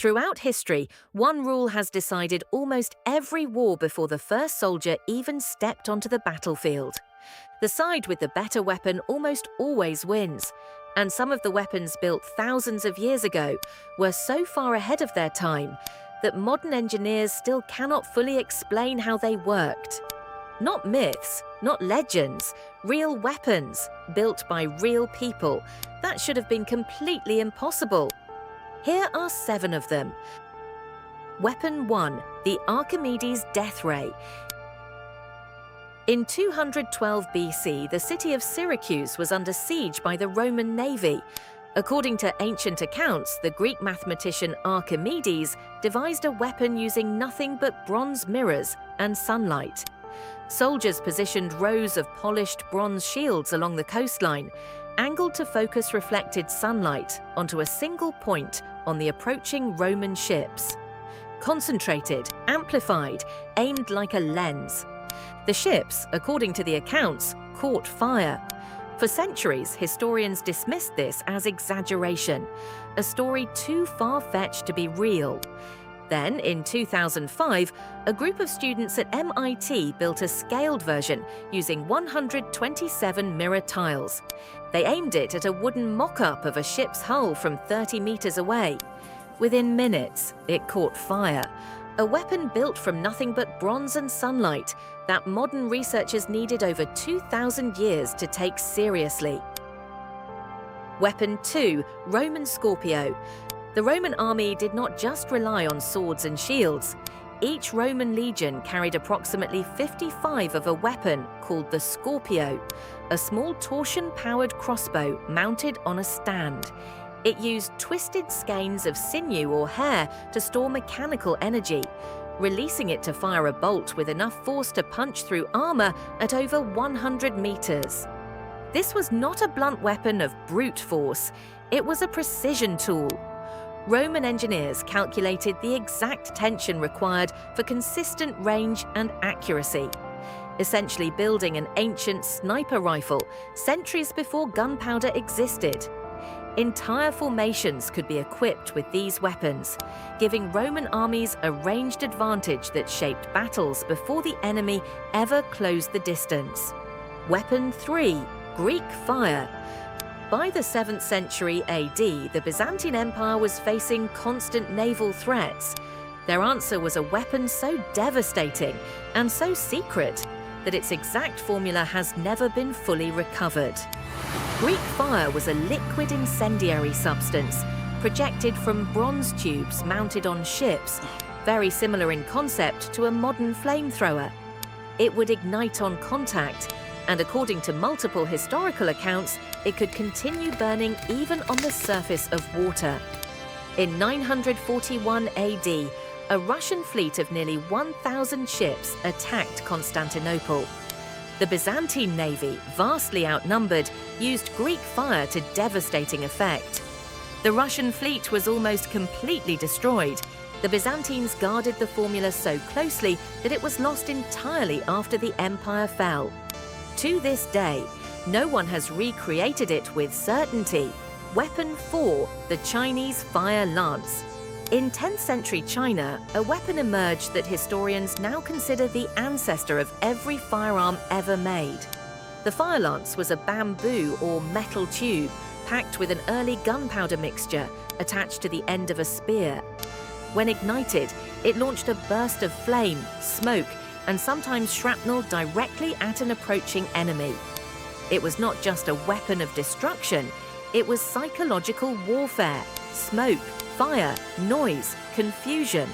Throughout history, one rule has decided almost every war before the first soldier even stepped onto the battlefield. The side with the better weapon almost always wins, and some of the weapons built thousands of years ago were so far ahead of their time that modern engineers still cannot fully explain how they worked. Not myths, not legends, real weapons built by real people. That should have been completely impossible. Here are 7 of them. Weapon 1, the Archimedes Death Ray. In 212 BC, the city of Syracuse was under siege by the Roman navy. According to ancient accounts, the Greek mathematician Archimedes devised a weapon using nothing but bronze mirrors and sunlight. Soldiers positioned rows of polished bronze shields along the coastline, angled to focus reflected sunlight onto a single point on the approaching Roman ships. Concentrated, amplified, aimed like a lens. The ships, according to the accounts, caught fire. For centuries, historians dismissed this as exaggeration, a story too far-fetched to be real. Then, in 2005, a group of students at MIT built a scaled version using 127 mirror tiles. They aimed it at a wooden mock-up of a ship's hull from 30 meters away. Within minutes, it caught fire. A weapon built from nothing but bronze and sunlight that modern researchers needed over 2,000 years to take seriously. Weapon 2, Roman Scorpio. The Roman army did not just rely on swords and shields. Each Roman legion carried approximately 55 of a weapon called the Scorpio, a small torsion-powered crossbow mounted on a stand. It used twisted skeins of sinew or hair to store mechanical energy, releasing it to fire a bolt with enough force to punch through armor at over 100 meters. This was not a blunt weapon of brute force, it was a precision tool. Roman engineers calculated the exact tension required for consistent range and accuracy, essentially building an ancient sniper rifle centuries before gunpowder existed. Entire formations could be equipped with these weapons, giving Roman armies a ranged advantage that shaped battles before the enemy ever closed the distance. Weapon 3, Greek fire. By the 7th century AD, the Byzantine Empire was facing constant naval threats. Their answer was a weapon so devastating and so secret that its exact formula has never been fully recovered. Greek fire was a liquid incendiary substance projected from bronze tubes mounted on ships, very similar in concept to a modern flamethrower. It would ignite on contact, and according to multiple historical accounts, it could continue burning even on the surface of water. In 941 AD, a Russian fleet of nearly 1,000 ships attacked Constantinople. The Byzantine navy, vastly outnumbered, used Greek fire to devastating effect. The Russian fleet was almost completely destroyed. The Byzantines guarded the formula so closely that it was lost entirely after the empire fell. To this day, no one has recreated it with certainty. Weapon 4, the Chinese fire lance. In 10th century China, a weapon emerged that historians now consider the ancestor of every firearm ever made. The fire lance was a bamboo or metal tube packed with an early gunpowder mixture attached to the end of a spear. When ignited, it launched a burst of flame, smoke, and sometimes shrapnel directly at an approaching enemy. It was not just a weapon of destruction, it was psychological warfare, smoke, fire, noise, confusion.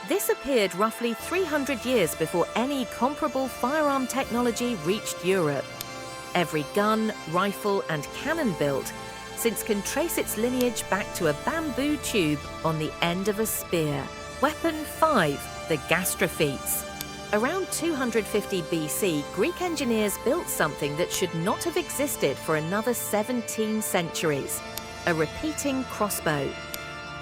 This appeared roughly 300 years before any comparable firearm technology reached Europe. Every gun, rifle, and cannon built since can trace its lineage back to a bamboo tube on the end of a spear. Weapon 5, the Gastraphetes. Around 250 BC, Greek engineers built something that should not have existed for another 17 centuries, a repeating crossbow.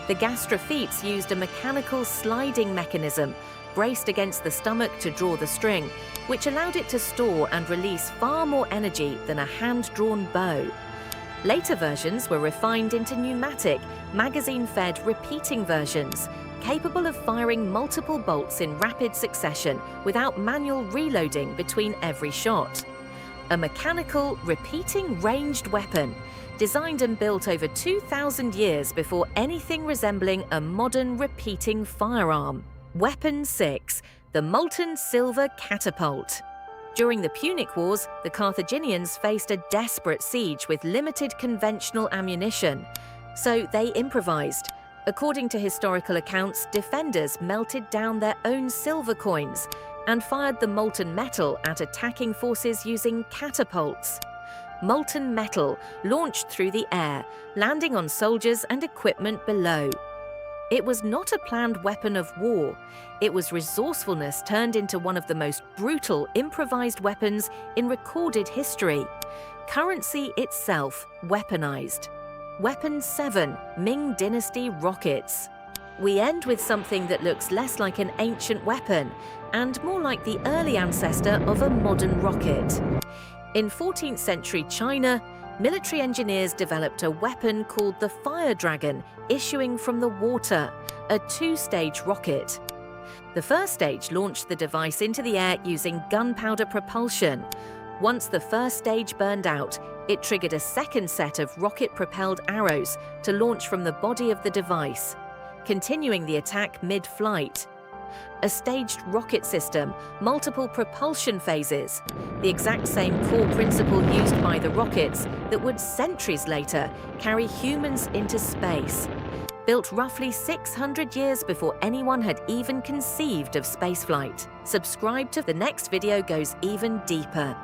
The Gastraphetes used a mechanical sliding mechanism braced against the stomach to draw the string, which allowed it to store and release far more energy than a hand-drawn bow. Later versions were refined into pneumatic, magazine-fed repeating versions, capable of firing multiple bolts in rapid succession without manual reloading between every shot. A mechanical, repeating ranged weapon, designed and built over 2,000 years before anything resembling a modern repeating firearm. Weapon 6, the Molten Silver Catapult. During the Punic Wars, the Carthaginians faced a desperate siege with limited conventional ammunition, so they improvised. According to historical accounts, defenders melted down their own silver coins and fired the molten metal at attacking forces using catapults. Molten metal launched through the air, landing on soldiers and equipment below. It was not a planned weapon of war. It was resourcefulness turned into one of the most brutal improvised weapons in recorded history. Currency itself weaponized. Weapon 7, Ming Dynasty rockets. We end with something that looks less like an ancient weapon and more like the early ancestor of a modern rocket. In 14th century China, military engineers developed a weapon called the Fire Dragon, issuing from the water, a two-stage rocket. The first stage launched the device into the air using gunpowder propulsion. Once the first stage burned out, it triggered a second set of rocket-propelled arrows to launch from the body of the device, continuing the attack mid-flight. A staged rocket system, multiple propulsion phases, the exact same core principle used by the rockets that would centuries later carry humans into space. Built roughly 600 years before anyone had even conceived of spaceflight. Subscribe to the next video goes even deeper.